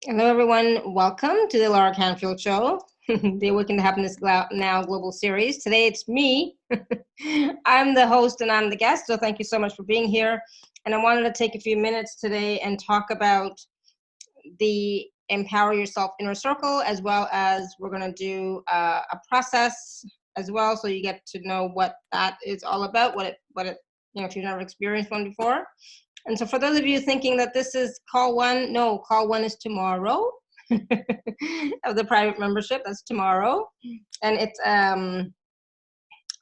Hello, everyone. Welcome to the Laura Canfield Show, the Awaken to Happiness Now Global Series. Today, it's me. I'm the host and I'm the guest, so thank you so much for being here. And I wanted to take a few minutes today and talk about the Empower Yourself Inner Circle, as well as we're going to do a process as well, so you get to know what that is all about, what it, if you've never experienced one before. And so for those of you thinking that this is call one, no, call one is tomorrow of the private membership. That's tomorrow. And it's I'll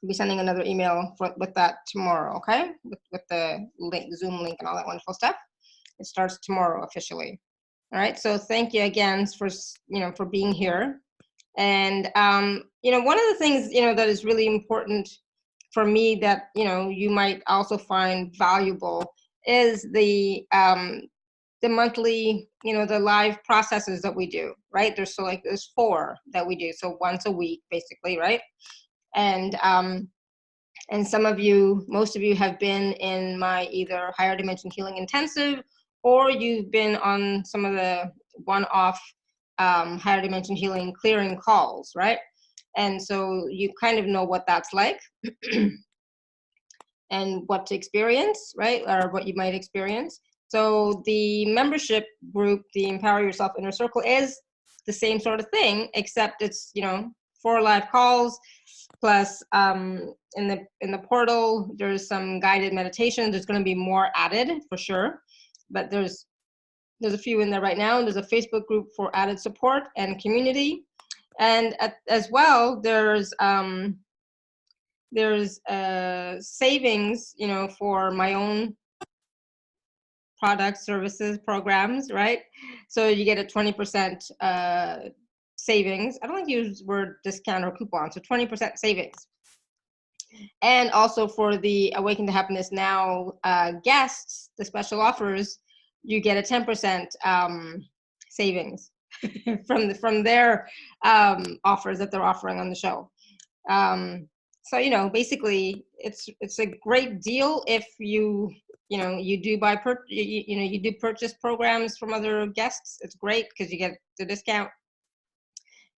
be sending another email with that tomorrow, okay? With the link, Zoom link and all that wonderful stuff. It starts tomorrow officially. All right. So thank you again for being here. And one of the things that is really important for me that you might also find valuable is the monthly, the live processes that we do, right? There's 4 that we do, so once a week basically, right? And some of you, most of you have been in my either higher dimension healing intensive, or you've been on some of the one-off higher dimension healing clearing calls, right? And so you kind of know what that's like and what to experience, right? Or what you might experience. So the membership group, the Empower Yourself Inner Circle, is the same sort of thing, except it's 4 live calls, plus in the portal there's some guided meditations. There's going to be more added for sure, but there's a few in there right now. There's a Facebook group for added support and community, and as well there's savings, for my own products, services, programs, right? So you get a 20% savings. I don't like to use the word discount or coupon, so 20% savings. And also for the Awaken to Happiness Now guests, the special offers, you get a 10% savings from their offers that they're offering on the show. So basically it's a great deal if you do you do purchase programs from other guests. It's great because you get the discount,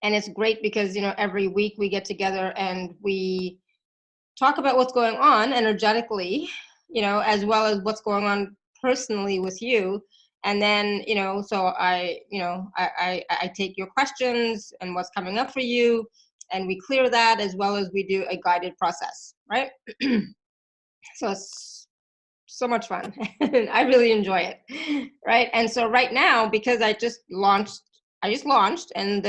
and it's great because every week we get together and we talk about what's going on energetically, as well as what's going on personally with you. And then so I take your questions and what's coming up for you, and we clear that, as well as we do a guided process, right? So it's so much fun. I really enjoy it, right? And so right now, because I just launched, and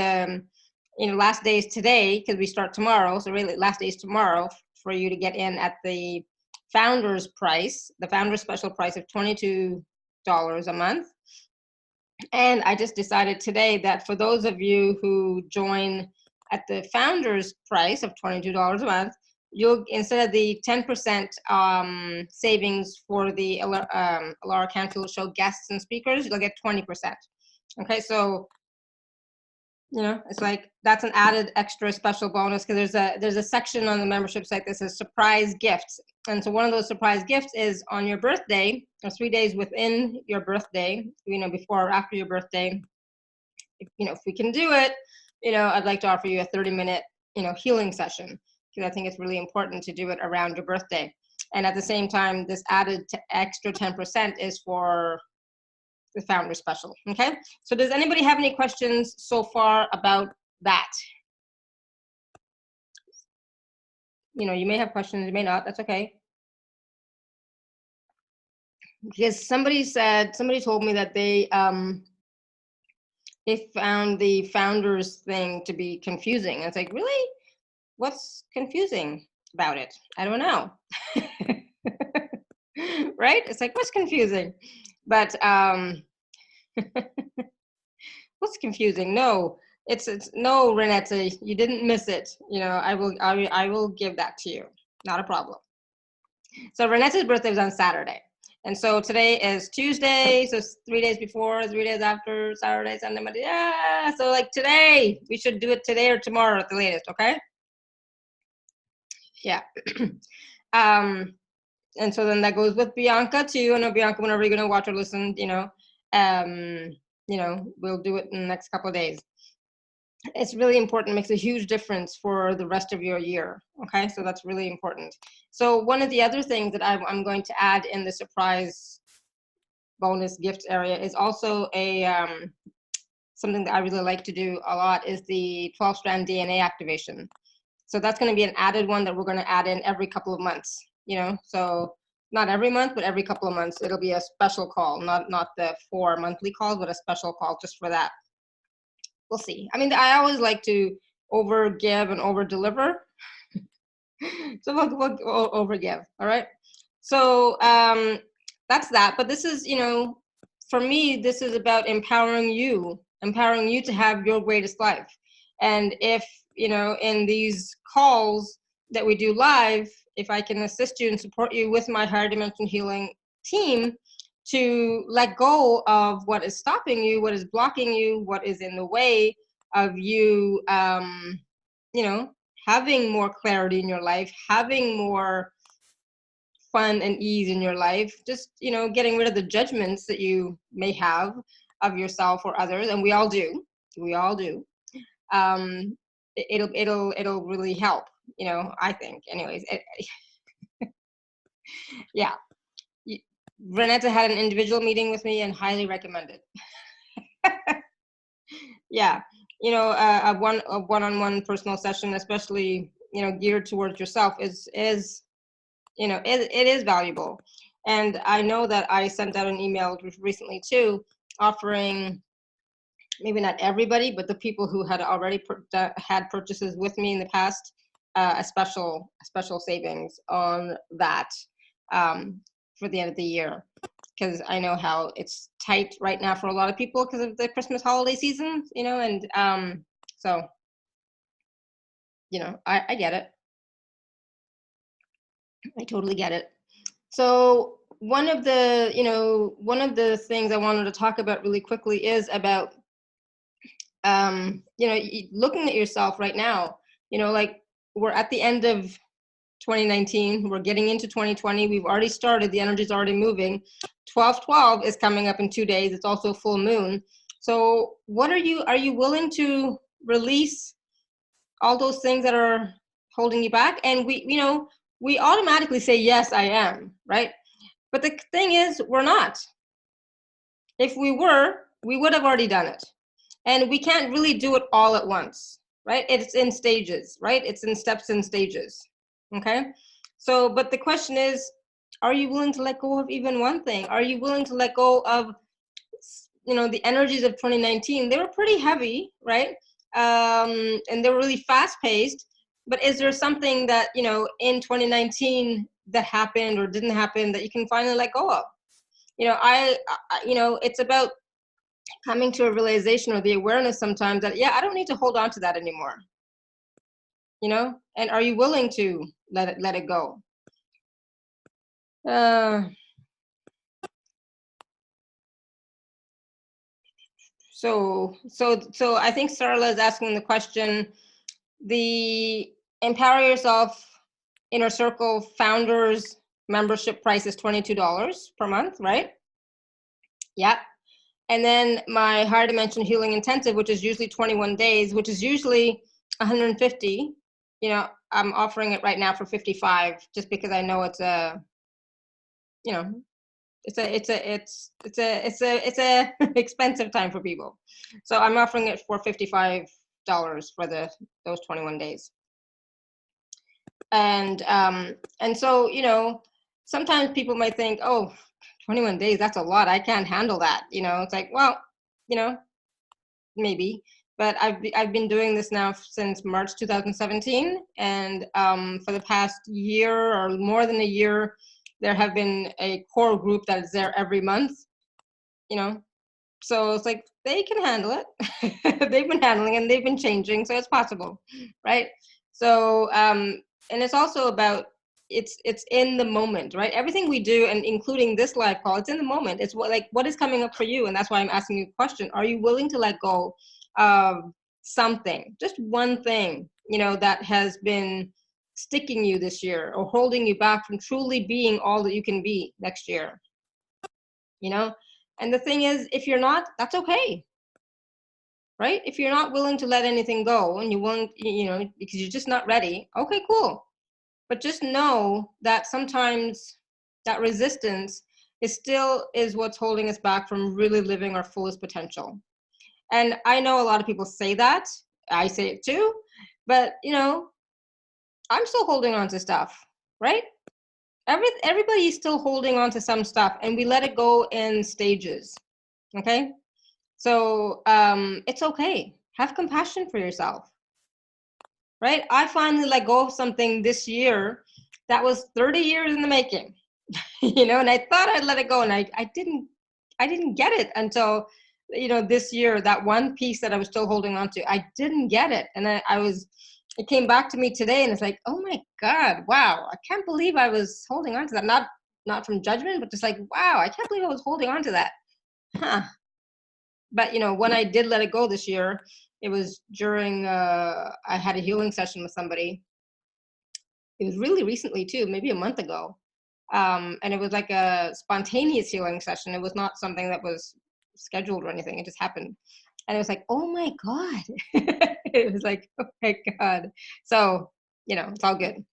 last day is today because we start tomorrow. So really, last day is tomorrow for you to get in at the founder's price, the founder's special price of $22 a month. And I just decided today that for those of you who join at the founder's price of $22 a month, you'll, instead of the 10% savings for the Alara Canfield Show guests and speakers, you'll get 20%. Okay, so it's like that's an added extra special bonus, because there's a section on the membership site that says surprise gifts. And so one of those surprise gifts is on your birthday, or 3 days within your birthday, before or after your birthday. If we can do it, I'd like to offer you a 30-minute, healing session, because I think it's really important to do it around your birthday. And at the same time, this added extra 10% is for the founder special. Okay, so does anybody have any questions so far about that? You may have questions, you may not. That's okay. Because somebody told me that they found the founders thing to be confusing. And it's like, really? What's confusing about it? I don't know. Right? It's like, what's confusing? But what's confusing? No, it's no, Renetta, you didn't miss it. I will give that to you. Not a problem. So Renetta's birthday was on Saturday. And so today is Tuesday, so 3 days before, 3 days after, Saturday, Sunday, Monday. Yeah, so like today, we should do it today or tomorrow at the latest, okay? Yeah. And so then that goes with Bianca too. I know Bianca, whenever you're gonna watch or listen, we'll do it in the next couple of days. It's really important. It makes a huge difference for the rest of your year. Okay, so that's really important. So one of the other things that I'm going to add in the surprise bonus gifts area is also something that I really like to do a lot is the 12-strand DNA activation. So that's going to be an added one that we're going to add in every couple of months. So not every month, but every couple of months, it'll be a special call, not the 4 monthly calls, but a special call just for that. We'll see. I mean, I always like to over give and over deliver. So we'll over give. All right. So that's that. But this is, for me, this is about empowering you to have your greatest life. And if, in these calls that we do live, if I can assist you and support you with my higher dimension healing team to let go of what is stopping you, what is blocking you, what is in the way of you, having more clarity in your life, having more fun and ease in your life, just, getting rid of the judgments that you may have of yourself or others. And we all do. It'll really help, I think. Anyways, yeah. Renetta had an individual meeting with me and highly recommend it. Yeah, a one-on-one personal session, especially geared towards yourself, is it is valuable. And I know that I sent out an email recently too, offering, maybe not everybody, but the people who had already had purchases with me in the past, a special savings on that for the end of the year, because I know how it's tight right now for a lot of people because of the Christmas holiday season, and so, I get it. I totally get it. So one of the things I wanted to talk about really quickly is about, looking at yourself right now, like we're at the end of 2019, we're getting into 2020. We've already started, the energy's already moving. 12/12 is coming up in 2 days. It's also full moon. So what are you willing to release all those things that are holding you back? And we automatically say, yes, I am, right? But the thing is, we're not. If we were, we would have already done it. And we can't really do it all at once, right? It's in stages, right? It's in steps and stages, okay? So, but the question is, are you willing to let go of even one thing? Are you willing to let go of, the energies of 2019? They were pretty heavy, right? And they were really fast-paced. But is there something that, in 2019 that happened or didn't happen that you can finally let go of? It's about coming to a realization or the awareness sometimes that, yeah, I don't need to hold on to that anymore. And are you willing to let it go? So I think Sarla is asking the question, the Empower Yourself Inner Circle Founders membership price is $22 per month, right? Yeah. And then my Higher Dimension Healing Intensive, which is usually 21 days, which is usually 150, I'm offering it right now for 55, just because I know it's a expensive time for people. So I'm offering it for $55 for those 21 days. And so, sometimes people might think, oh, 21 days, that's a lot. I can't handle that. It's like, well, maybe, but I've been doing this now since March 2017. And for the past year or more than a year, there have been a core group that is there every month, so it's like, they can handle it. They've been handling it and they've been changing, so it's possible, right? So, and it's also about, it's in the moment, right? Everything we do, and including this live call, it's in the moment. It's what is coming up for you, and that's why I'm asking you a question. Are you willing to let go of something, just one thing, that has been sticking you this year or holding you back from truly being all that you can be next year? And the thing is, if you're not, that's okay, right? If you're not willing to let anything go and you won't, because you're just not ready, okay, cool. But just know that sometimes that resistance is what's holding us back from really living our fullest potential. And I know a lot of people say that. I say it too. But, I'm still holding on to stuff, right? Everybody's still holding on to some stuff, and we let it go in stages. Okay? So it's okay. Have compassion for yourself, right? I finally let go of something this year that was 30 years in the making, and I thought I'd let it go, and I didn't get it until, this year, that one piece that I was still holding on to, I didn't get it. And it came back to me today, and it's like, oh my God, wow, I can't believe I was holding on to that. Not from judgment, but just like, wow, I can't believe I was holding on to that. Huh. But when I did let it go this year, it was during I had a healing session with somebody. It was really recently too, maybe a month ago. And it was like a spontaneous healing session. It was not something that was scheduled or anything. It just happened. And it was like, oh my God. It was like, oh my God. So, it's all good.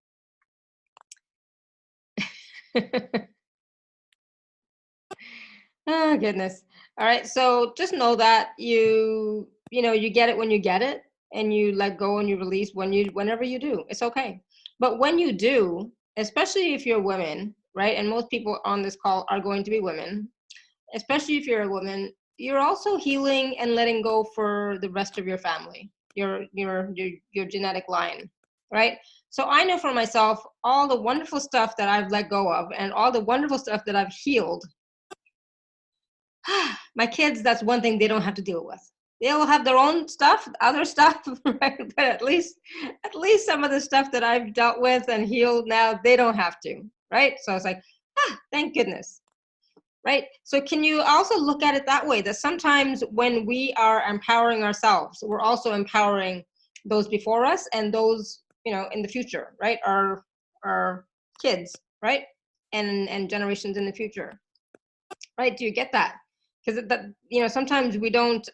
Oh, goodness. All right. So just know that you get it when you get it, and you let go and you release whenever you do. It's okay. But when you do, especially if you're women, right? And most people on this call are going to be women, especially if you're a woman, you're also healing and letting go for the rest of your family, your genetic line, right? So I know for myself, all the wonderful stuff that I've let go of and all the wonderful stuff that I've healed. My kids, that's one thing they don't have to deal with. They'll have their own stuff, other stuff, right? But at least some of the stuff that I've dealt with and healed now, they don't have to, right? So it's like, thank goodness, right? So can you also look at it that way, that sometimes when we are empowering ourselves, we're also empowering those before us and those, in the future, right? Our kids, right? And generations in the future, right? Do you get that? Because sometimes we don't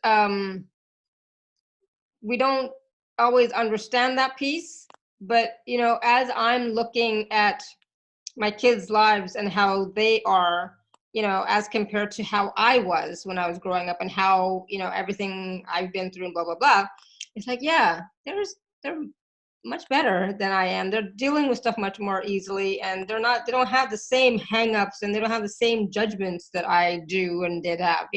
always understand that piece. But as I'm looking at my kids' lives and how they are, as compared to how I was when I was growing up, and how everything I've been through and blah blah blah, it's like, yeah, they're much better than I am. They're dealing with stuff much more easily, and they don't have the same hangups, and they don't have the same judgments that I do and did have,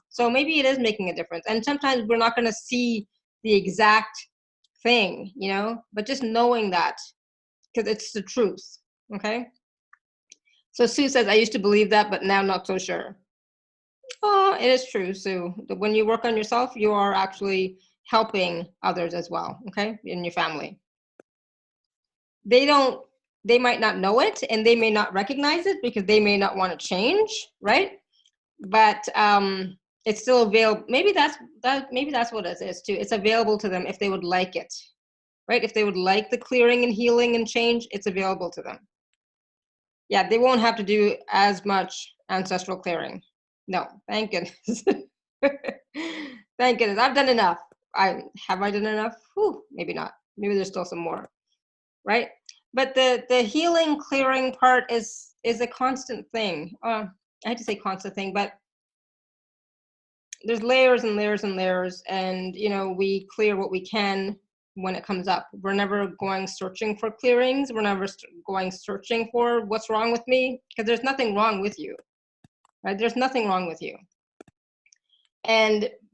So maybe it is making a difference. And sometimes we're not going to see the exact thing, but just knowing that, because it's the truth. Okay. So Sue says, I used to believe that, but now not so sure. Oh, it is true, Sue. When you work on yourself, you are actually helping others as well, okay, in your family. They might not know it, and they may not recognize it because they may not want to change, right? But it's still available. Maybe that's what it is too. It's available to them if they would like it, right? If they would like the clearing and healing and change, it's available to them. Yeah, they won't have to do as much ancestral clearing. No, thank goodness. Thank goodness. I've done enough. Have I done enough? Whew, maybe not. Maybe there's still some more, right? But the healing, clearing part is a constant thing. I hate to say constant thing, but there's layers and layers and layers, and we clear what we can when it comes up. We're never going searching for clearings. We're never going searching for what's wrong with me, because there's nothing wrong with you, right? There's nothing wrong with you.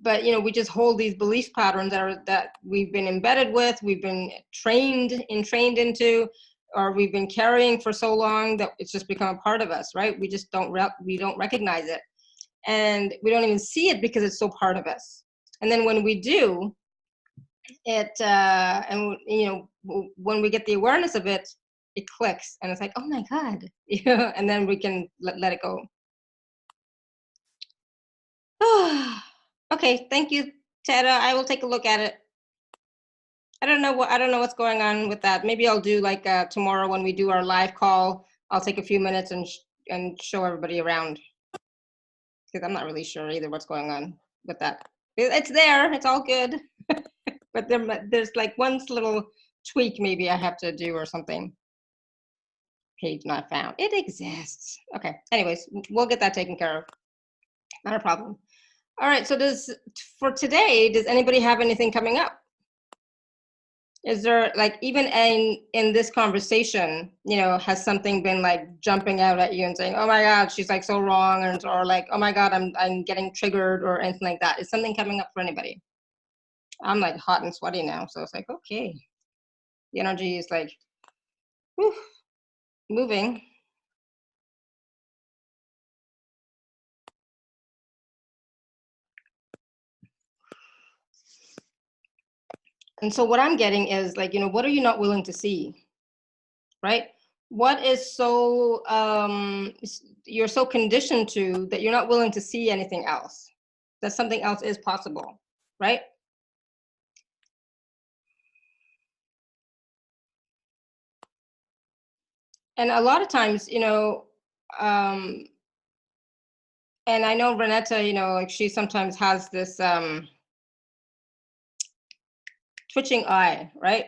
But we just hold these belief patterns that we've been embedded with, we've been trained into, or we've been carrying for so long that it's just become a part of us, right? We just don't recognize it, and we don't even see it because it's so part of us. And then when we do it, when we get the awareness of it, it clicks, and it's like, oh my God, and then we can let it go. Okay, thank you, Tada. I will take a look at it. I don't know what's going on with that. Maybe I'll do like tomorrow when we do our live call. I'll take a few minutes and show everybody around. because I'm not really sure either what's going on with that. It's there, it's all good, but there's like one little tweak maybe I have to do or something. Page not found. It exists. Okay. Anyways, we'll get that taken care of. Not a problem. All right. So for today, does anybody have anything coming up? Is there like, even in this conversation, you know, has something been like jumping out at you and saying, oh my God, she's like so wrong, or like, oh my God, I'm getting triggered or anything like that? Is something coming up for anybody? I'm like hot and sweaty now. So it's like, okay. The energy is like, whew, moving. And so what I'm getting is like, you know, what are you not willing to see? Right? What is so, you're so conditioned to that you're not willing to see anything else, that something else is possible, right? And a lot of times, you know, and I know Renetta, you know, like she sometimes has this twitching eye, right?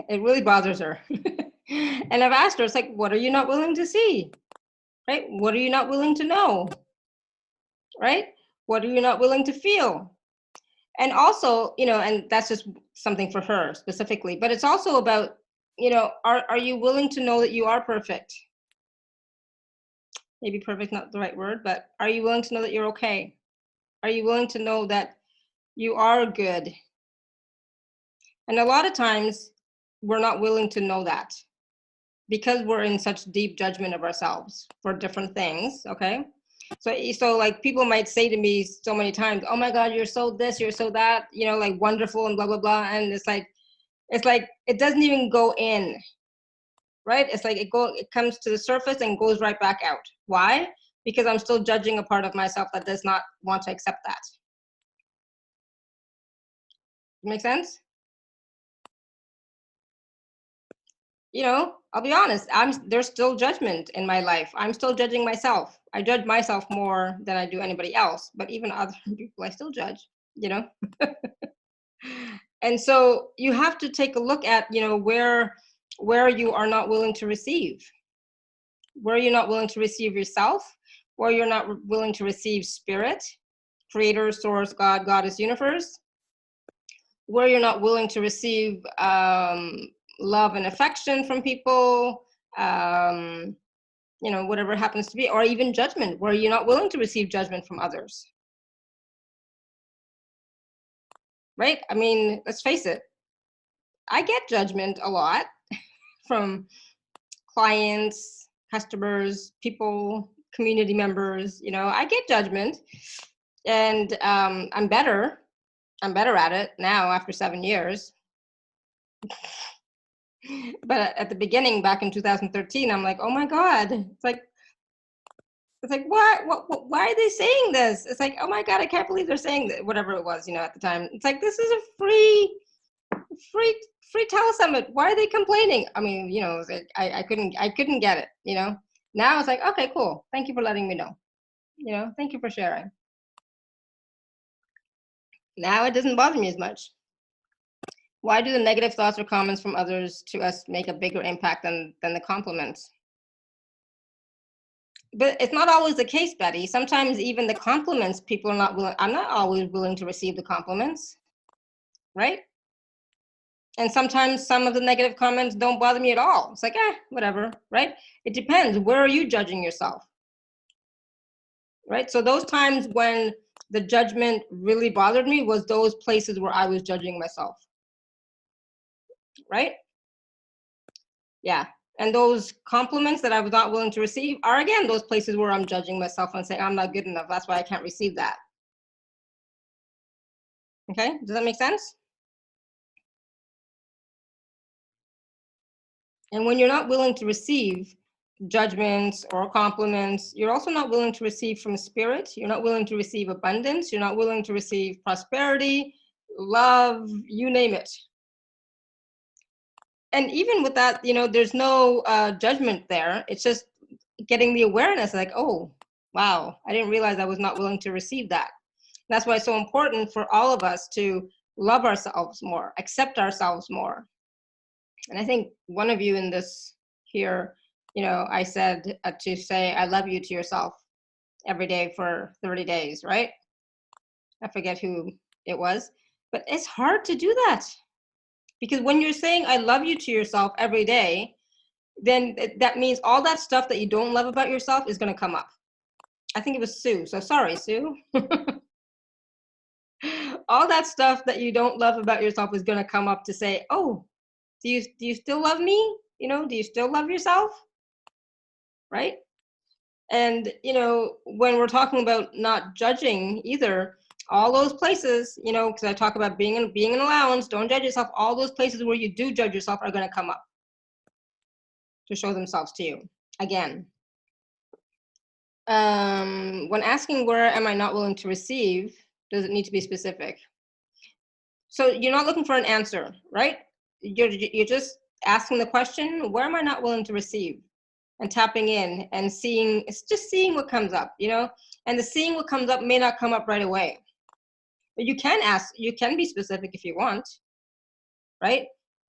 It really bothers her. And I've asked her, it's like, what are you not willing to see? Right? What are you not willing to know? Right? What are you not willing to feel? And also, you know, and that's just something for her specifically, but it's also about, you know, are you willing to know that you are perfect? Maybe perfect, not the right word, but are you willing to know that you're okay? Are you willing to know that you are good? And a lot of times we're not willing to know that because we're in such deep judgment of ourselves for different things, okay? So like people might say to me so many times, oh my God, you're so this, you're so that, you know, like wonderful and blah, blah, blah. And it's like it doesn't even go in, right? It's like it comes to the surface and goes right back out. Why? Because I'm still judging a part of myself that does not want to accept that. Make sense? You know, I'll be honest, there's still judgment in my life. I'm still judging myself. I judge myself more than I do anybody else, but even other people I still judge, you know? And so you have to take a look at, you know, where you are not willing to receive. Where you're not willing to receive yourself, where you're not willing to receive spirit, creator, source, God, goddess, universe, where you're not willing to receive love and affection from people, you know, whatever it happens to be, or even judgment, where you're not willing to receive judgment from others. Right? I mean, let's face it, I get judgment a lot from clients, customers, people, community members, you know, I get judgment, and I'm better at it now after 7 years. But at the beginning, back in 2013, I'm like, oh my God, it's like what, why are they saying this? It's like, oh my God, I can't believe they're saying that, whatever it was, you know, at the time. It's like, this is a free telesummit. Why are they complaining? I mean, you know, like, I couldn't get it, you know. Now it's like, okay, cool. Thank you for letting me know. You know, thank you for sharing. Now it doesn't bother me as much. Why do the negative thoughts or comments from others to us make a bigger impact than the compliments? But it's not always the case, Betty. Sometimes even the compliments, people are not willing. I'm not always willing to receive the compliments, right? And sometimes some of the negative comments don't bother me at all. It's like, whatever, right? It depends. Where are you judging yourself? Right? So those times when the judgment really bothered me was those places where I was judging myself. Right? Yeah. And those compliments that I was not willing to receive are, again, those places where I'm judging myself and saying, I'm not good enough. That's why I can't receive that. Okay? Does that make sense? And when you're not willing to receive judgments or compliments, you're also not willing to receive from spirit. You're not willing to receive abundance. You're not willing to receive prosperity, love, you name it. And even with that, you know, there's no judgment there. It's just getting the awareness like, oh, Wow, I didn't realize I was not willing to receive that. That's why it's so important for all of us to love ourselves more, accept ourselves more. And I think one of you in this here, I said to say, I love you to yourself every day for 30 days, right? I forget who it was, but it's hard to do that. Because when you're saying I love you to yourself every day, then that means all that stuff that you don't love about yourself is going to come up. I think it was Sue. So sorry, Sue. All that stuff that you don't love about yourself is going to come up to say, oh, do you still love me? Do you still love yourself? Right? And, when we're talking about not judging either, all those places, because I talk about being an allowance, don't judge yourself. All those places where you do judge yourself are going to come up to show themselves to you again. When asking where am I not willing to receive, does it need to be specific? So you're not looking for an answer, right? You're just asking the question, where am I not willing to receive? And tapping in and seeing, it's just seeing what comes up, and the seeing what comes up may not come up right away. But you can ask, you can be specific if you want, right?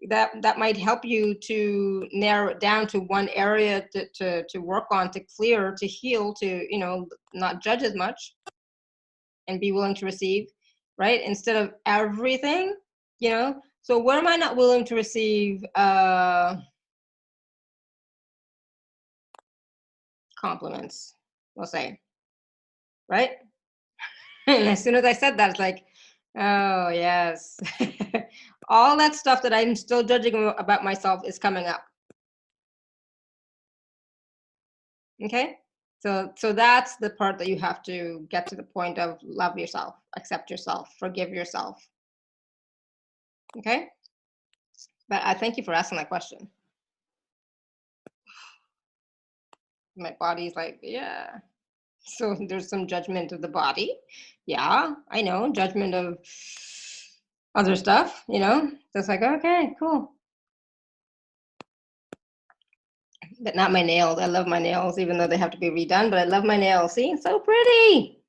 That might help you to narrow it down to one area to work on, to clear, to heal, to not judge as much and be willing to receive, right? Instead of everything, so where am I not willing to receive compliments, we'll say, right? And as soon as I said that, it's like, oh yes. All that stuff that I'm still judging about myself is coming up. Okay, so that's the part that you have to get to the point of love yourself, accept yourself, forgive yourself. Okay, but I thank you for asking that question. My body's like, yeah. So there's some judgment of the body. Yeah, I know, judgment of other stuff, Just like, okay, cool. But not my nails. I love my nails, even though they have to be redone, but I love my nails. See, it's so pretty.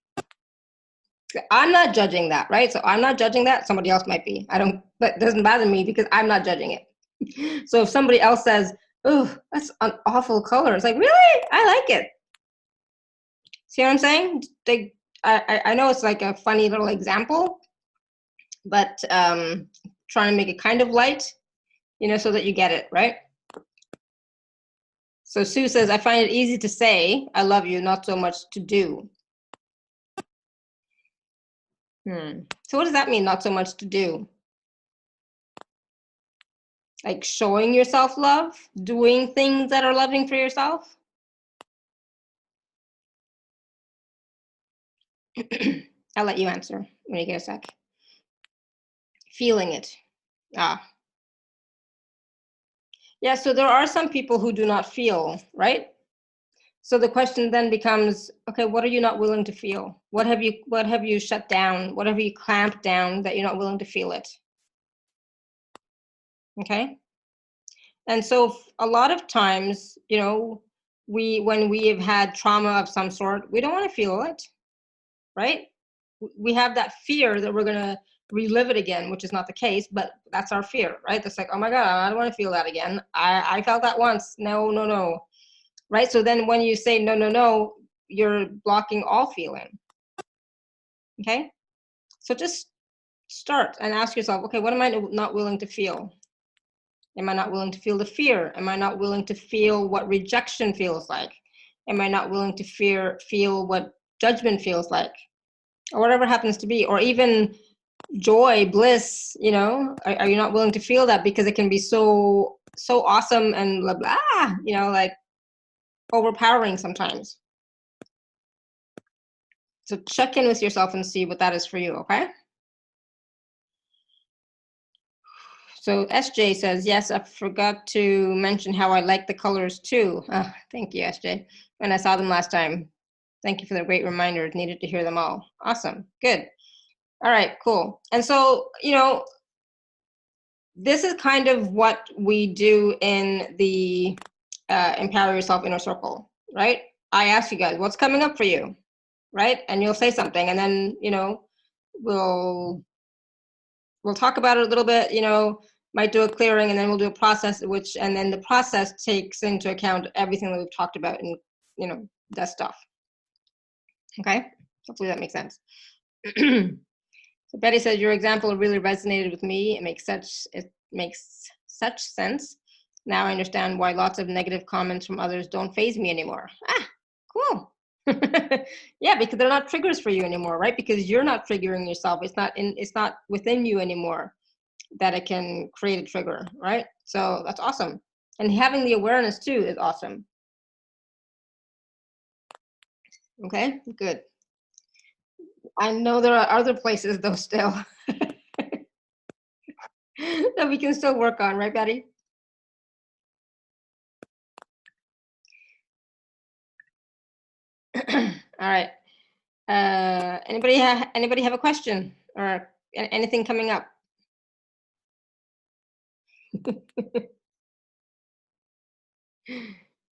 I'm not judging that, right? So I'm not judging that. Somebody else might be. That doesn't bother me because I'm not judging it. So if somebody else says, oh, that's an awful color, it's like, really? I like it. See what I'm saying? I know it's like a funny little example, but trying to make it kind of light, so that you get it, right? So Sue says, I find it easy to say, I love you, not so much to do. So what does that mean, not so much to do? Like showing yourself love, doing things that are loving for yourself? I'll let you answer when you get a sec. Feeling it. Yeah, so there are some people who do not feel, right? So the question then becomes, okay, what are you not willing to feel? What have you shut down? What have you clamped down that you're not willing to feel it? Okay? And so a lot of times, when we have had trauma of some sort, we don't want to feel it, right? We have that fear that we're going to relive it again, which is not the case, but that's our fear, right? That's like, oh my God, I don't want to feel that again. I felt that once. No. Right? So then when you say no, you're blocking all feeling. Okay? So just start and ask yourself, okay, what am I not willing to feel? Am I not willing to feel the fear? Am I not willing to feel what rejection feels like? Am I not willing to feel what judgment feels like? Or whatever happens to be, or even joy, bliss, are you not willing to feel that because it can be so awesome and blah, blah, like overpowering sometimes. So check in with yourself and see what that is for you, okay? So SJ says, yes, I forgot to mention how I like the colors too. Thank you, SJ. And I saw them last time. Thank you for the great reminder. Needed to hear them all. Awesome. Good. All right, cool. And so, this is kind of what we do in the Empower Yourself Inner Circle, right? I ask you guys, what's coming up for you, right? And you'll say something, and then, you know, we'll talk about it a little bit, you know, might do a clearing, and then we'll do a process, and then the process takes into account everything that we've talked about, and, you know, that stuff. Okay, hopefully that makes sense. So Betty says, your example really resonated with me. It makes such sense. Now I understand why lots of negative comments from others don't faze me anymore. Ah, cool. Yeah, because they're not triggers for you anymore, right? Because you're not triggering yourself. It's not within you anymore that it can create a trigger, right? So that's awesome. And having the awareness too is awesome. Okay, good. I know there are other places though still that we can still work on, right, Betty? All right. Anybody have a question or anything coming up?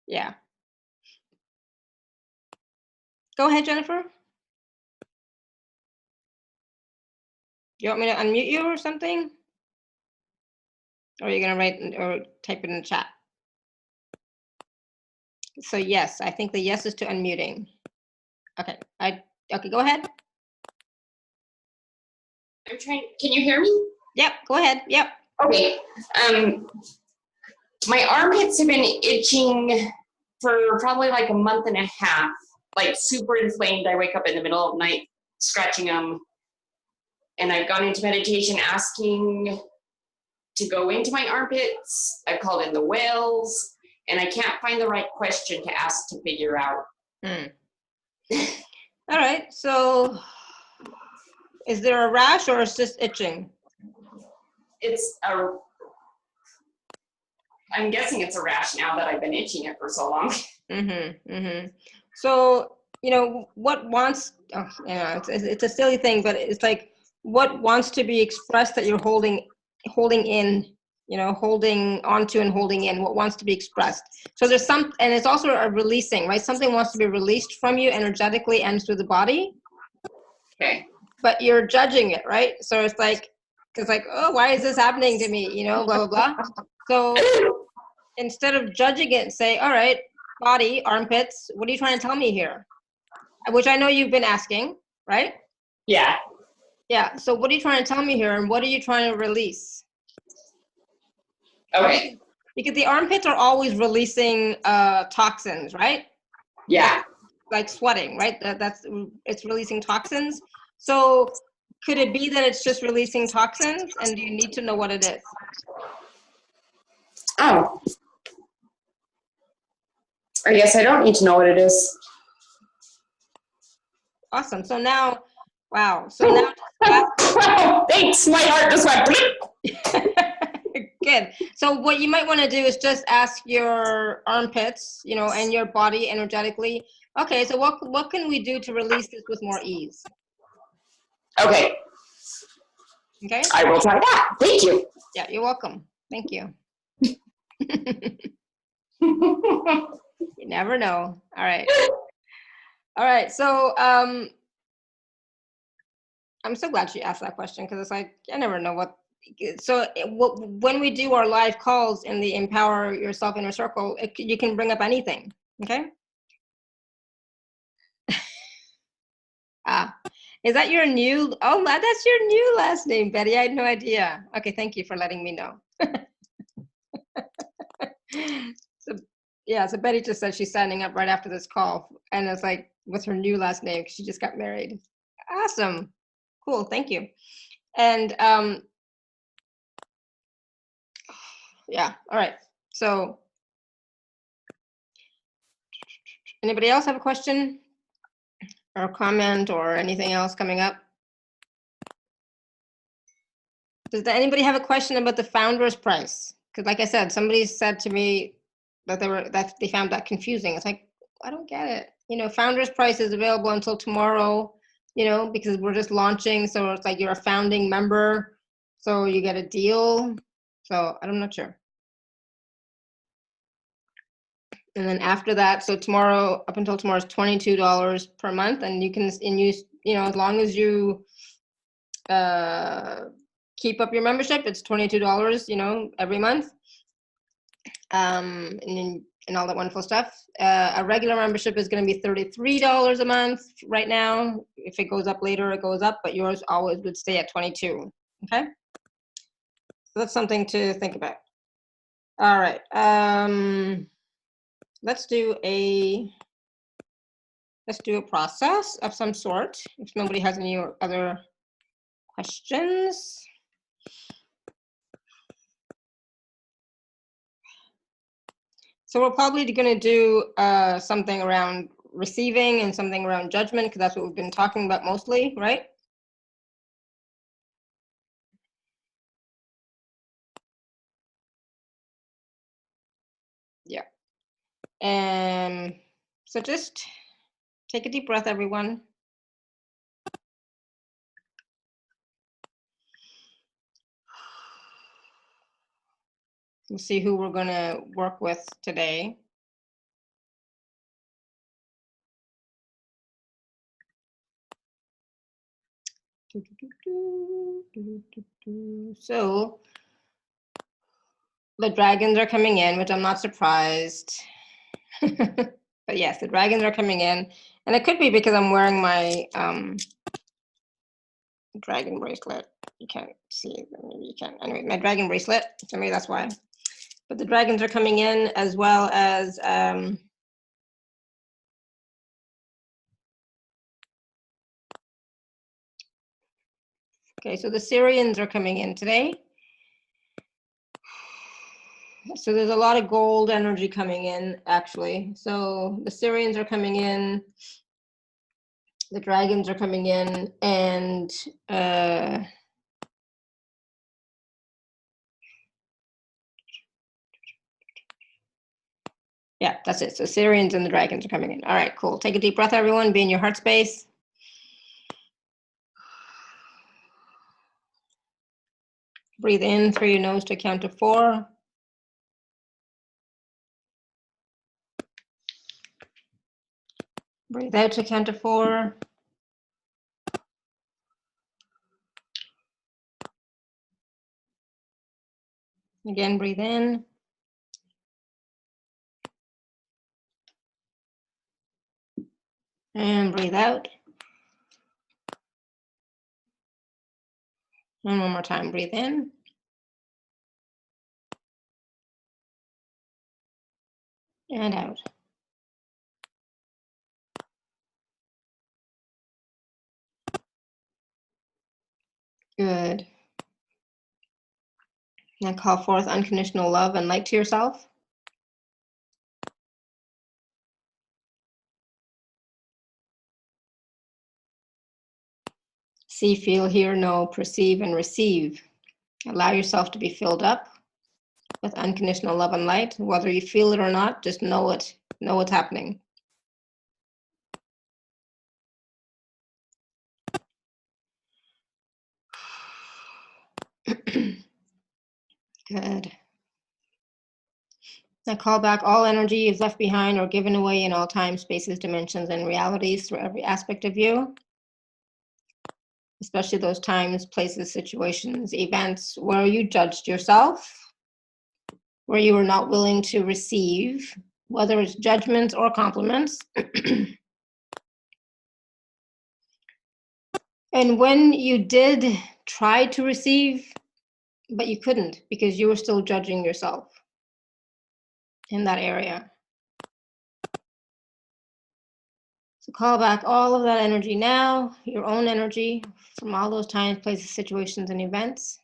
Yeah. Go ahead, Jennifer. You want me to unmute you or something? Or are you gonna write or type it in the chat? So yes, I think the yes is to unmuting. Okay, okay, go ahead. I'm trying, can you hear me? Yep, go ahead, yep. Okay, my armpits have been itching for probably like a month and a half, like super inflamed. I wake up in the middle of the night scratching them. And I've gone into meditation asking to go into my armpits. I've called in the whales, and I can't find the right question to ask to figure out. All right, so is there a rash or is just itching? I'm guessing it's a rash now that I've been itching it for so long. So, you know, what wants, you know, it's a silly thing, but it's like, what wants to be expressed that you're holding in, you know, holding onto and holding in, what wants to be expressed. So there's and it's also a releasing, right? Something wants to be released from you energetically and through the body. Okay. But you're judging it, right? So it's like, oh, why is this happening to me? You know, blah, blah, blah. So instead of judging it, say, all right, body, armpits, what are you trying to tell me here? Which I know you've been asking, right? Yeah. Yeah, so what are you trying to tell me here, and what are you trying to release? Okay. Because the armpits are always releasing toxins, right? Yeah. Like sweating, right? It's releasing toxins. So could it be that it's just releasing toxins, and you need to know what it is? Oh. I guess I don't need to know what it is. Awesome. So now, wow. So now, thanks. My heart just went. Good. So what you might want to do is just ask your armpits, you know, and your body energetically. Okay, so what can we do to release this with more ease? Okay. Okay. I will try that. Thank you. Yeah, you're welcome. Thank you. You never know. All right. All right. So I'm so glad you asked that question, because it's like, I never know what. So when we do our live calls in the Empower Yourself Inner Circle, you can bring up anything. Okay. Is that your new? Oh, that's your new last name, Betty. I had no idea. Okay, thank you for letting me know. So yeah, so Betty just said she's signing up right after this call, and it's like with her new last name, she just got married. Awesome, cool, thank you. And yeah, all right. So anybody else have a question or a comment or anything else coming up? Does anybody have a question about the founder's price? Because like I said, somebody said to me that they found that confusing. It's like, I don't get it. You know, founder's price is available until tomorrow, you know, because we're just launching. So it's like you're a founding member, so you get a deal. So I'm not sure. And then after that, so tomorrow, up until tomorrow is $22 per month, and you can, and you know, as long as you keep up your membership, it's $22, you know, every month, and all that wonderful stuff. A regular membership is going to be $33 a month right now. If it goes up later, it goes up, but yours always would stay at 22. Okay, so that's something to think about. All right. Let's do a process of some sort. If nobody has any other questions. So we're probably going to do something around receiving and something around judgment, because that's what we've been talking about mostly, right? Yeah. And so just take a deep breath, everyone. We'll see who we're going to work with today. So the dragons are coming in, which I'm not surprised. But yes, the dragons are coming in. And it could be because I'm wearing my dragon bracelet. You can't see it, maybe you can. Anyway, my dragon bracelet, so maybe that's why. But the dragons are coming in, as well as okay, so the Syrians are coming in today. So there's a lot of gold energy coming in, actually. So the Syrians are coming in, the dragons are coming in, and yeah, that's it. So Syrians and the dragons are coming in. All right, cool. Take a deep breath, everyone. Be in your heart space. Breathe in through your nose to count to 4. Breathe out to count to 4. Again, breathe in. And breathe out. And one more time, breathe in. And out. Good. Now call forth unconditional love and light to yourself. See, feel, hear, know, perceive, and receive. Allow yourself to be filled up with unconditional love and light. Whether you feel it or not, just know it. Know what's happening. Good. Now call back all energy you've left behind or given away in all time, spaces, dimensions, and realities through every aspect of you. Especially those times, places, situations, events where you judged yourself, where you were not willing to receive, whether it's judgments or compliments. And when you did try to receive, but you couldn't because you were still judging yourself in that area. So call back all of that energy now, your own energy from all those times, places, situations, and events.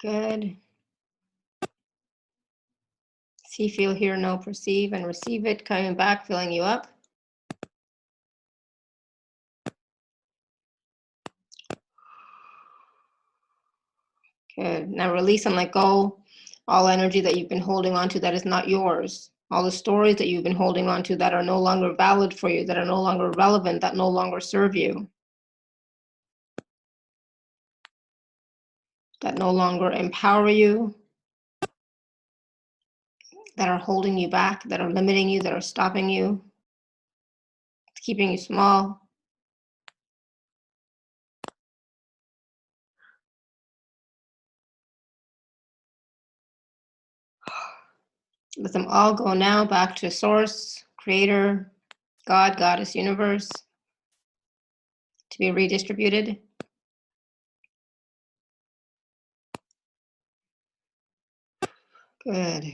Good. See, feel, hear, know, perceive, and receive it coming back, filling you up. Good. Now release and let go all energy that you've been holding on to that is not yours. All the stories that you've been holding on to that are no longer valid for you, that are no longer relevant, that no longer serve you. that no longer empower you, that are holding you back, that are limiting you, that are stopping you, keeping you small. Let them all go now back to Source, Creator, God, Goddess, Universe, to be redistributed. Good.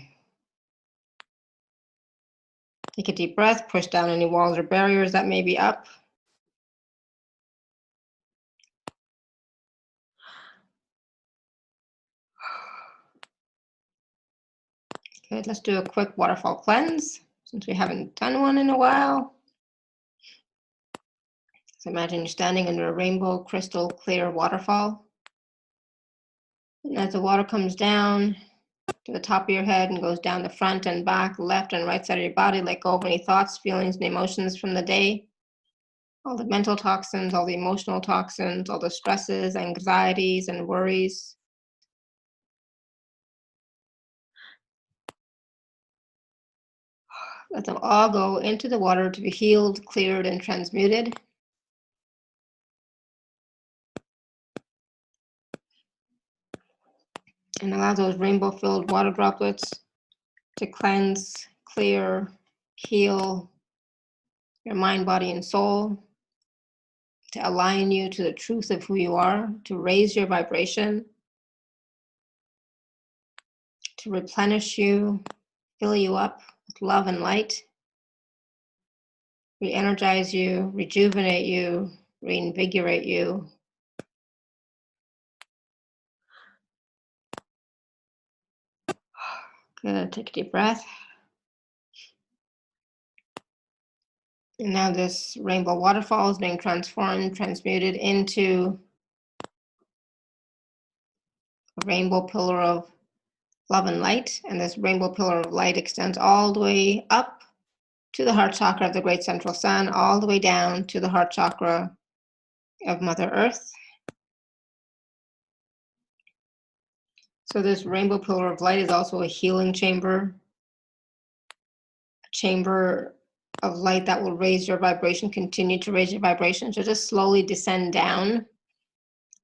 Take a deep breath, push down any walls or barriers that may be up. Good, let's do a quick waterfall cleanse since we haven't done one in a while. So imagine you're standing under a rainbow crystal clear waterfall. And as the water comes down to the top of your head and goes down the front and back, left and right side of your body, let go of any thoughts, feelings, and emotions from the day. All the mental toxins, all the emotional toxins, all the stresses, anxieties, and worries. Let them all go into the water to be healed, cleared, and transmuted. And allow those rainbow-filled water droplets to cleanse, clear, heal your mind, body, and soul, to align you to the truth of who you are, to raise your vibration, to replenish you, fill you up with love and light, re-energize you, rejuvenate you, reinvigorate you. Good, take a deep breath. And now this rainbow waterfall is being transformed, transmuted into a rainbow pillar of love and light. And this rainbow pillar of light extends all the way up to the heart chakra of the great central sun, all the way down to the heart chakra of Mother Earth. So this rainbow pillar of light is also a healing chamber, a chamber of light that will raise your vibration, continue to raise your vibration. So just slowly descend down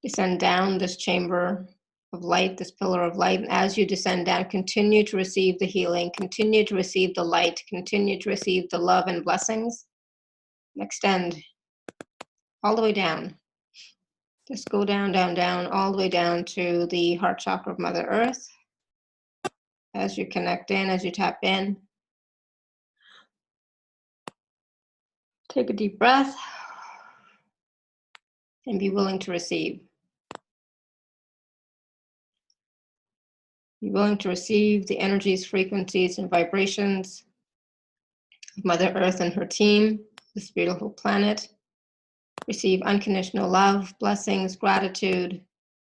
this chamber of light, this pillar of light. And as you descend down, continue to receive the healing, continue to receive the light, continue to receive the love and blessings. And extend all the way down. Just go down, down, down, all the way down to the heart chakra of Mother Earth. As you connect in, as you tap in, take a deep breath and be willing to receive. Be willing to receive the energies, frequencies, and vibrations of Mother Earth and her team, this beautiful planet. Receive unconditional love, blessings, gratitude,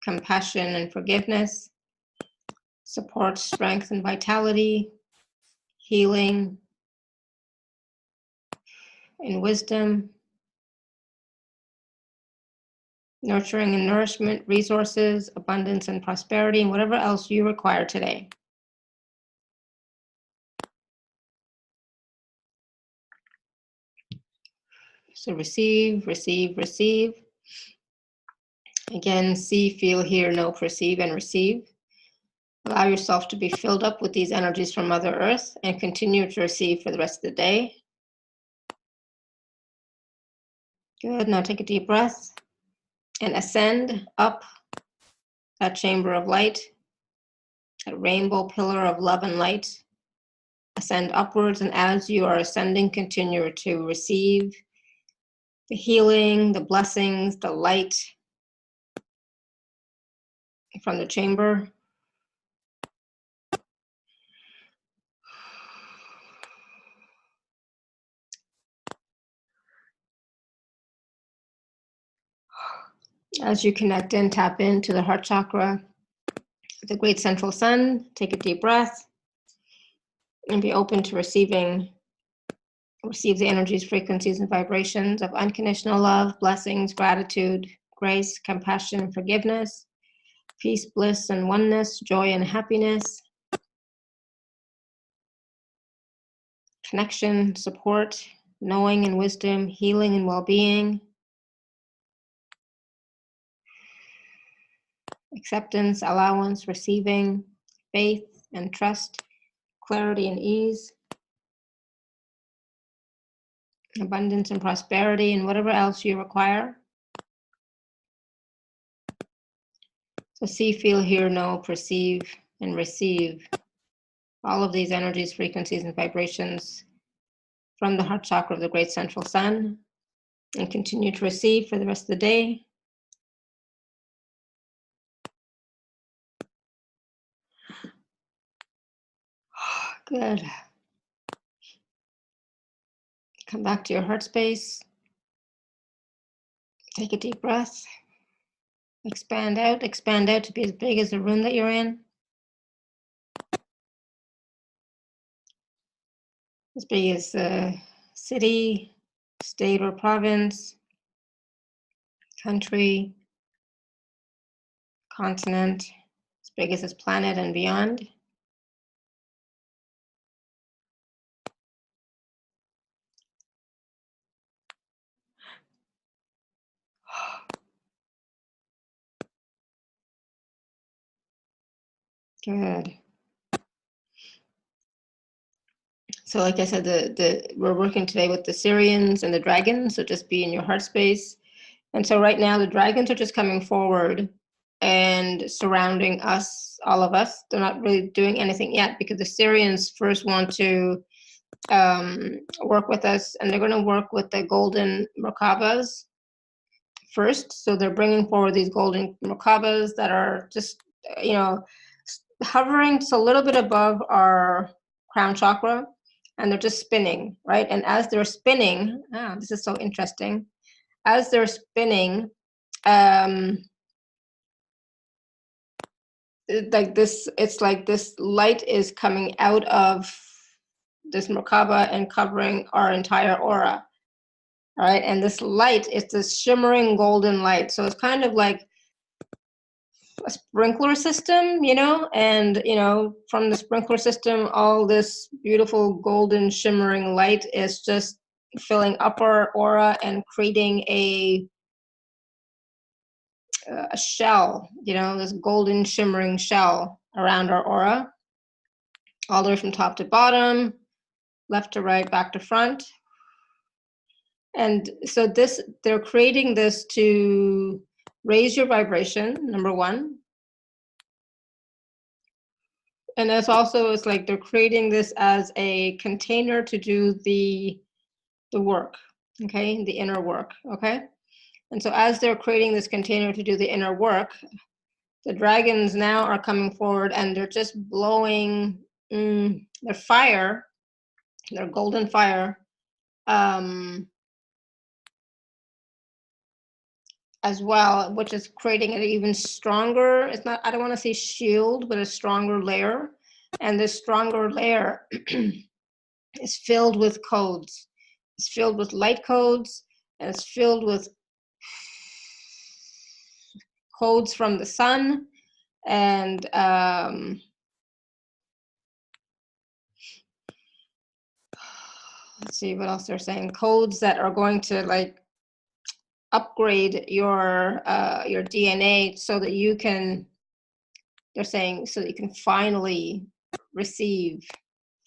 compassion, and forgiveness, support, strength, and vitality, healing, and wisdom, nurturing and nourishment, resources, abundance, and prosperity, and whatever else you require today. So receive, receive, receive. Again, see, feel, hear, know, perceive, and receive. Allow yourself to be filled up with these energies from Mother Earth and continue to receive for the rest of the day. Good, now take a deep breath and ascend up that chamber of light, that rainbow pillar of love and light. Ascend upwards, and as you are ascending, continue to receive the healing, the blessings, the light from the chamber. As you connect in, tap into the heart chakra, the great central sun, take a deep breath and be open to receive the energies, frequencies, and vibrations of unconditional love, blessings, gratitude, grace, compassion, and forgiveness Peace, bliss, and oneness, joy and happiness, connection, support, knowing and wisdom, healing and well-being, acceptance, allowance, receiving, faith and trust, clarity and ease, abundance and prosperity, and whatever else you require. So see, feel, hear, know, perceive, and receive all of these energies, frequencies, and vibrations from the heart chakra of the great central sun, and continue to receive for the rest of the day. Good. Come back to your heart space. Take a deep breath. Expand out to be as big as the room that you're in. As big as the city, state, or province, country, continent, as big as this planet and beyond. Good. So like I said, we're working today with the Syrians and the dragons, so just be in your heart space. And so right now the dragons are just coming forward and surrounding us, all of us. They're not really doing anything yet because the Syrians first want to work with us, and they're going to work with the golden Merkabas first. So they're bringing forward these golden Merkabas that are just, you know, hovering just a little bit above our crown chakra, and they're just spinning, right? And as they're spinning, this is so interesting. As they're spinning, like this, it's like this light is coming out of this Merkaba and covering our entire aura. All right, and this light is this shimmering golden light. So it's kind of like a sprinkler system, you know, and, you know, from the sprinkler system, all this beautiful golden shimmering light is just filling up our aura and creating a shell, you know, this golden shimmering shell around our aura, all the way from top to bottom, left to right, back to front. And so this, they're creating this to raise your vibration, number one. And it's also, it's like they're creating this as a container to do the work, okay, the inner work, okay? And so as they're creating this container to do the inner work, the dragons now are coming forward and they're just blowing their fire, their golden fire, as well, which is creating an even stronger, it's not, I don't want to say shield, but a stronger layer. And this stronger layer is filled with codes. It's filled with light codes, and it's filled with codes from the sun. And let's see what else they're saying. Codes that are going to like upgrade your DNA so that you can, they're saying, so that you can finally receive,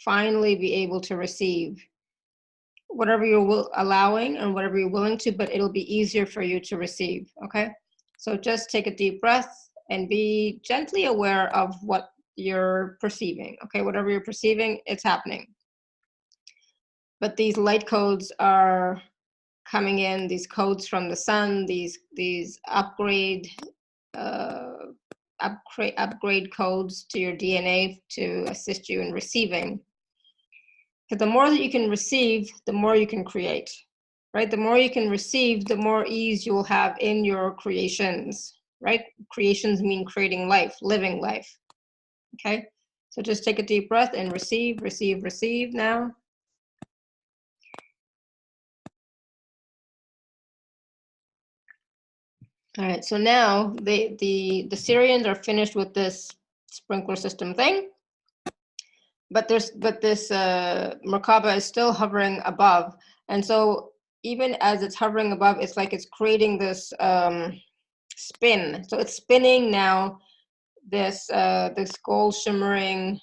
finally be able to receive whatever you're allowing and whatever you're willing to, but it'll be easier for you to receive, okay? So just take a deep breath and be gently aware of what you're perceiving, okay? Whatever you're perceiving, it's happening. But these light codes are coming in, these codes from the sun, these upgrade codes to your DNA to assist you in receiving. Because the more that you can receive, the more you can create, right? The more you can receive, the more ease you will have in your creations, right? Creations mean creating life, living life, okay? So just take a deep breath and receive, receive, receive now. All right, so now the Syrians are finished with this sprinkler system thing, but this Merkaba is still hovering above, and so even as it's hovering above, it's like it's creating this spin. So it's spinning now this gold shimmering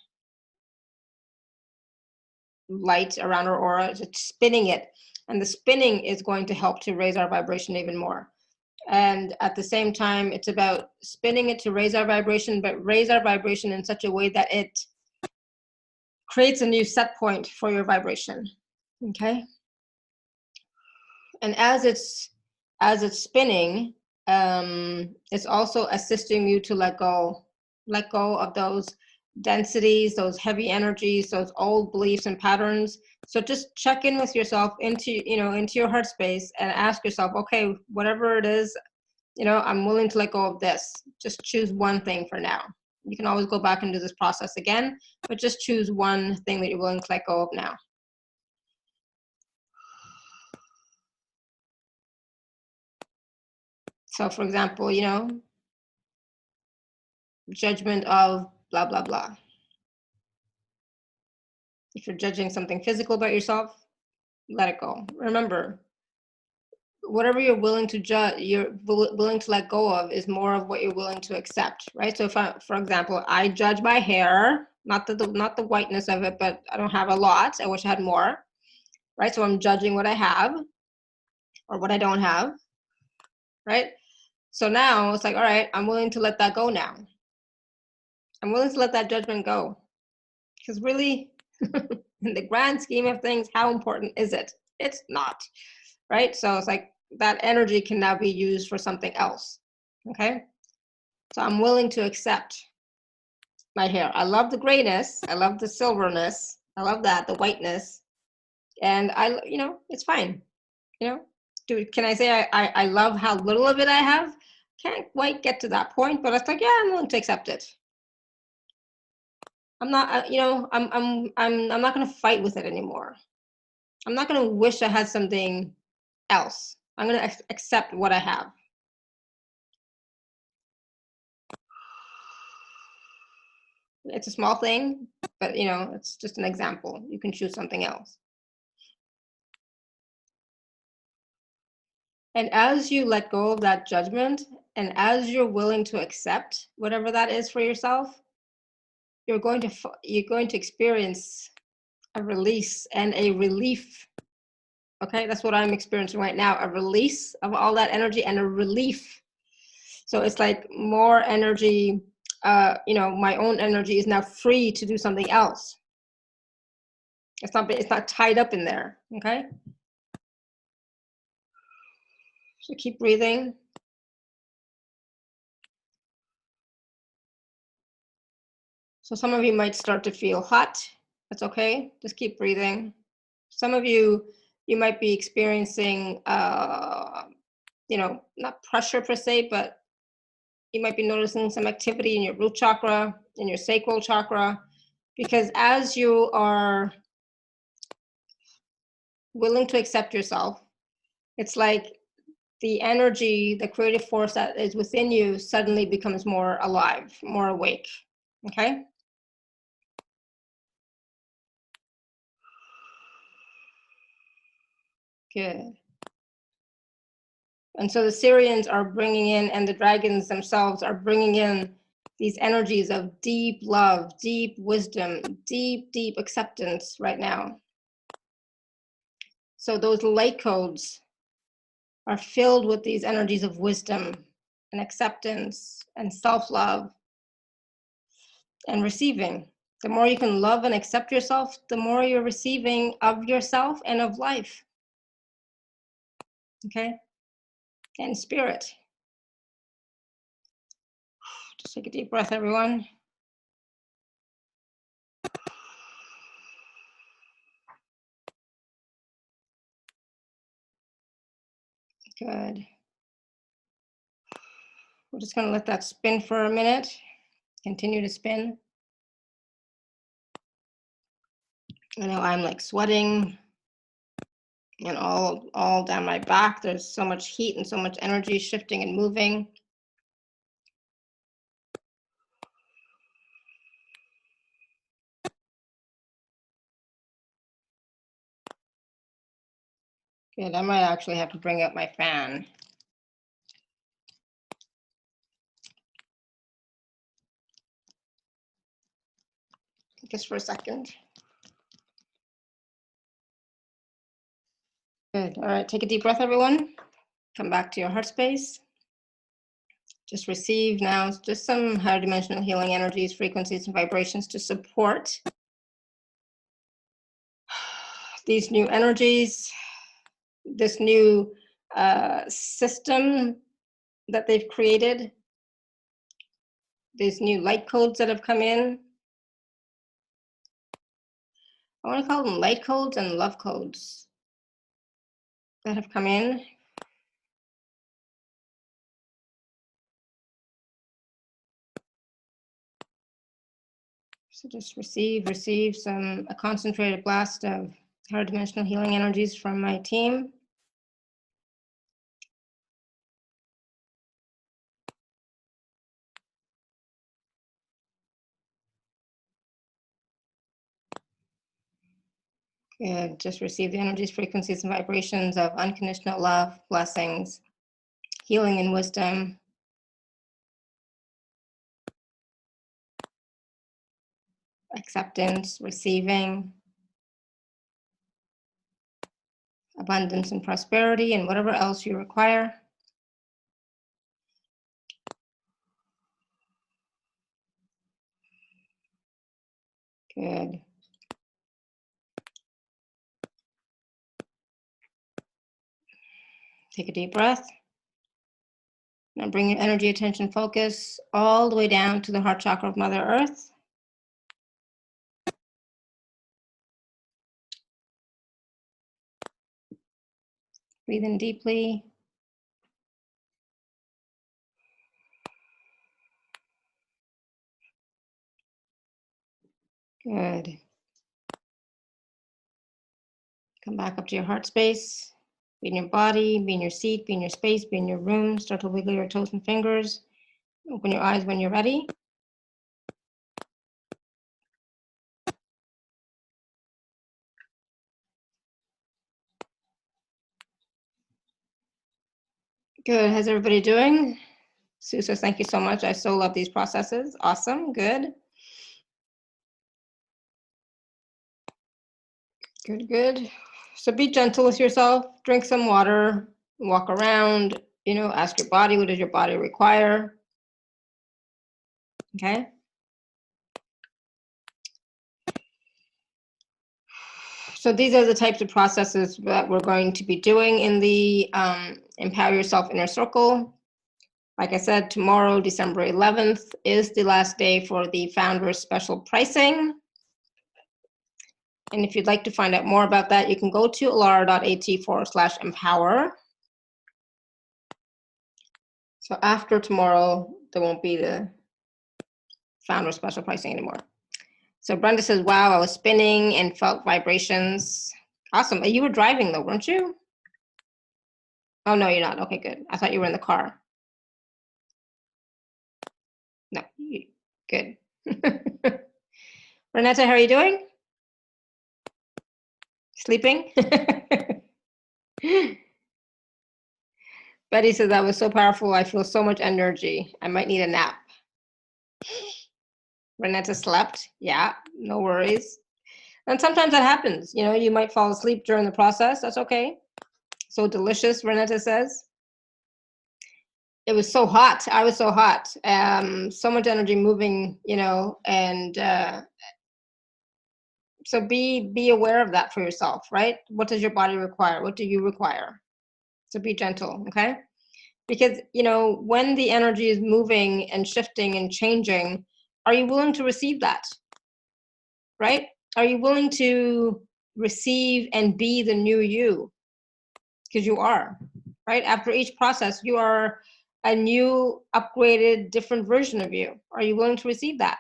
light around our aura. It's spinning it, and the spinning is going to help to raise our vibration even more. And at the same time, it's about spinning it to raise our vibration, but raise our vibration in such a way that it creates a new set point for your vibration. Okay. And as it's spinning, it's also assisting you to let go of those densities, those heavy energies, those old beliefs and patterns. So just check in with yourself into your heart space and ask yourself, okay, whatever it is, I'm willing to let go of this. Just choose one thing for now. You can always go back and do this process again, but just choose one thing that you're willing to let go of now. So for example, judgment of blah, blah, blah. If you're judging something physical about yourself, let it go. Remember, whatever you're willing to judge, you're willing to let go of is more of what you're willing to accept, right? So if for example, I judge my hair, not the whiteness of it, but I don't have a lot. I wish I had more, right? So I'm judging what I have or what I don't have, right? So now it's like, all right, I'm willing to let that go now. I'm willing to let that judgment go. Because really, in the grand scheme of things, how important is it? It's not, right? So it's like that energy can now be used for something else, okay? So I'm willing to accept my hair. I love the grayness. I love the silverness. I love that, the whiteness. And it's fine, Can I say I love how little of it I have? Can't quite get to that point, but it's like, yeah, I'm willing to accept it. I'm not, I'm not going to fight with it anymore. I'm not going to wish I had something else. I'm going to accept what I have. It's a small thing, but it's just an example. You can choose something else. And as you let go of that judgment, and as you're willing to accept whatever that is for yourself, you're going to experience a release and a relief. Okay, that's what I'm experiencing right now, a release of all that energy and a relief. So it's like more energy, my own energy is now free to do something else. It's not tied up in there, okay? So keep breathing. So some of you might start to feel hot. That's okay, just keep breathing. Some of you might be experiencing, not pressure per se, but you might be noticing some activity in your root chakra, in your sacral chakra, because as you are willing to accept yourself, it's like the energy, the creative force that is within you suddenly becomes more alive, more awake, okay? Good. And so the Syrians are bringing in, and the dragons themselves are bringing in these energies of deep love, deep wisdom, deep, deep acceptance right now. So those light codes are filled with these energies of wisdom and acceptance and self-love and receiving. The more you can love and accept yourself, the more you're receiving of yourself and of life. Okay? And spirit. Just take a deep breath, everyone. Good. We're just going to let that spin for a minute. Continue to spin. I know I'm like sweating. and all down my back. There's so much heat and so much energy shifting and moving. Good. I might actually have to bring out my fan. Just for a second. Good. All right, take a deep breath, everyone. Come back to your heart space. Just receive now just some higher dimensional healing energies, frequencies, and vibrations to support these new energies, this new system that they've created, these new light codes that have come in. I want to call them light codes and love codes that have come in. So just receive a concentrated blast of higher dimensional healing energies from my team. Good. Just receive the energies, frequencies, and vibrations of unconditional love, blessings, healing, and wisdom. Acceptance, receiving, abundance and prosperity, and whatever else you require. Good. Take a deep breath. Now bring your energy, attention, focus all the way down to the heart chakra of Mother Earth. Breathe in deeply. Good. Come back up to your heart space. Be in your body, be in your seat, be in your space, be in your room. Start to wiggle your toes and fingers. Open your eyes when you're ready. Good. How's everybody doing? Sue says, thank you so much. I so love these processes. Awesome. Good. Good, good. So be gentle with yourself. Drink some water. Walk around. You know, ask your body, what does your body require? Okay. So these are the types of processes that we're going to be doing in the Empower Yourself Inner Circle. Like I said, tomorrow, December 11th, is the last day for the Founders Special Pricing. And if you'd like to find out more about that, you can go to alara.at/empower. So after tomorrow, there won't be the Founders Special Pricing anymore. So Brenda says, wow, I was spinning and felt vibrations. Awesome. You were driving though, weren't you? Oh, no, you're not. Okay, good. I thought you were in the car. No, good. Renata, how are you doing? Sleeping? Betty says, that was so powerful. I feel so much energy. I might need a nap. Renata slept. Yeah, no worries. And sometimes that happens. You know, you might fall asleep during the process. That's okay. So delicious, Renata says. It was so hot. I was so hot. So much energy moving, you know, and so be aware of that for yourself, right? What does your body require? What do you require? So be gentle, okay? Because, you know, when the energy is moving and shifting and changing, are you willing to receive that? Right? Are you willing to receive and be the new you? Because you are, right? After each process, you are a new, upgraded, different version of you. Are you willing to receive that?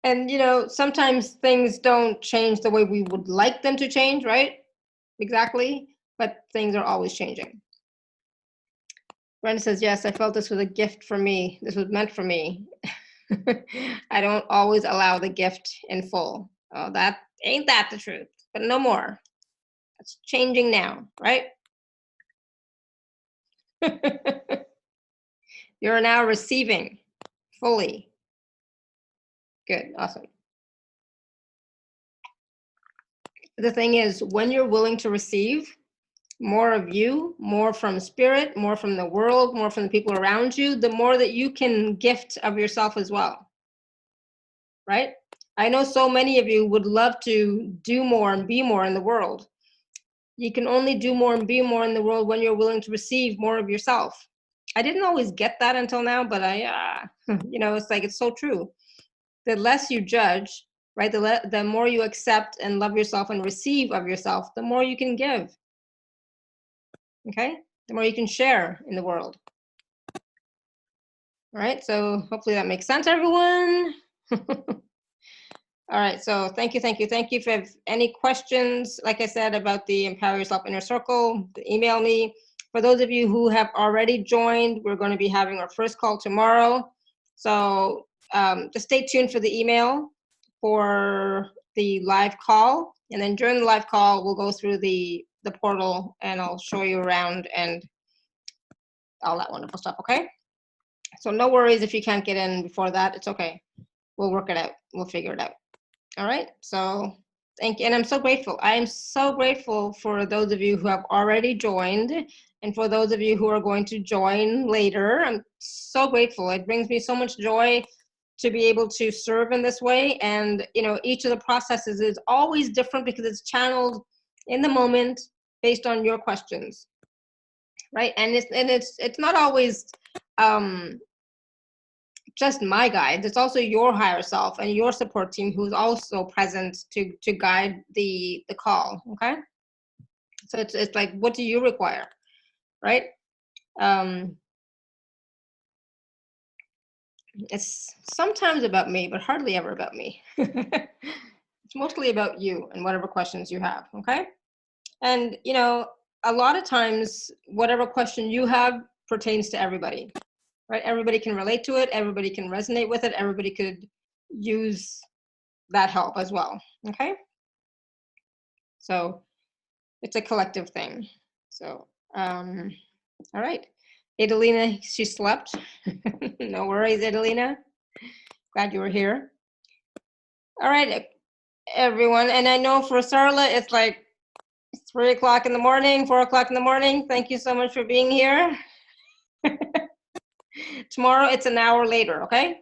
And, you know, sometimes things don't change the way we would like them to change, right? Exactly. But things are always changing. Brenda says, yes, I felt this was a gift for me. This was meant for me. I don't always allow the gift in full. Oh, that ain't that the truth, but no more. It's changing now, right? You're now receiving fully. Good, awesome. The thing is, when you're willing to receive more of you, more from spirit, more from the world, more from the people around you, the more that you can gift of yourself as well, right? I know so many of you would love to do more and be more in the world. You can only do more and be more in the world when you're willing to receive more of yourself. I didn't always get that until now, but you know, it's like, it's so true. The less you judge, right, the more you accept and love yourself and receive of yourself, the more you can give, okay? The more you can share in the world. All right, so hopefully that makes sense, everyone. All right, so thank you. If you have any questions, like I said, about the Empower Yourself Inner Circle, email me. For those of you who have already joined, we're going to be having our first call tomorrow. So just stay tuned for the email for the live call. And then during the live call, we'll go through the portal and I'll show you around and all that wonderful stuff, okay? So no worries if you can't get in before that, it's okay. We'll work it out, we'll figure it out. All right, so thank you, and I'm so grateful. I am so grateful for those of you who have already joined, and for those of you who are going to join later. I'm so grateful. It brings me so much joy to be able to serve in this way, and you know, each of the processes is always different because it's channeled in the moment based on your questions, right? And it's not always just my guides, it's also your higher self and your support team who's also present to guide the call, okay? So it's like, what do you require, right? It's sometimes about me, but hardly ever about me. It's mostly about you and whatever questions you have, okay? And you know, a lot of times whatever question you have pertains to everybody, right? Everybody can relate to it, everybody can resonate with it, everybody could use that help as well, okay? So it's a collective thing. So, all right. Idalina, she slept. No worries, Idalina. Glad you were here. All right, everyone. And I know for Sarla, it's like 3 o'clock in the morning, 4 o'clock in the morning. Thank you so much for being here. Tomorrow, it's an hour later, okay?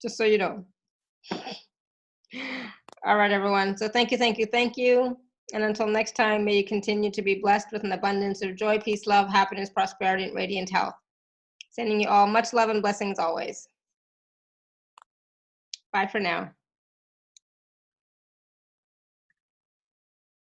Just so you know. All right, everyone. So thank you. And until next time, may you continue to be blessed with an abundance of joy, peace, love, happiness, prosperity, and radiant health. Sending you all much love and blessings always. Bye for now.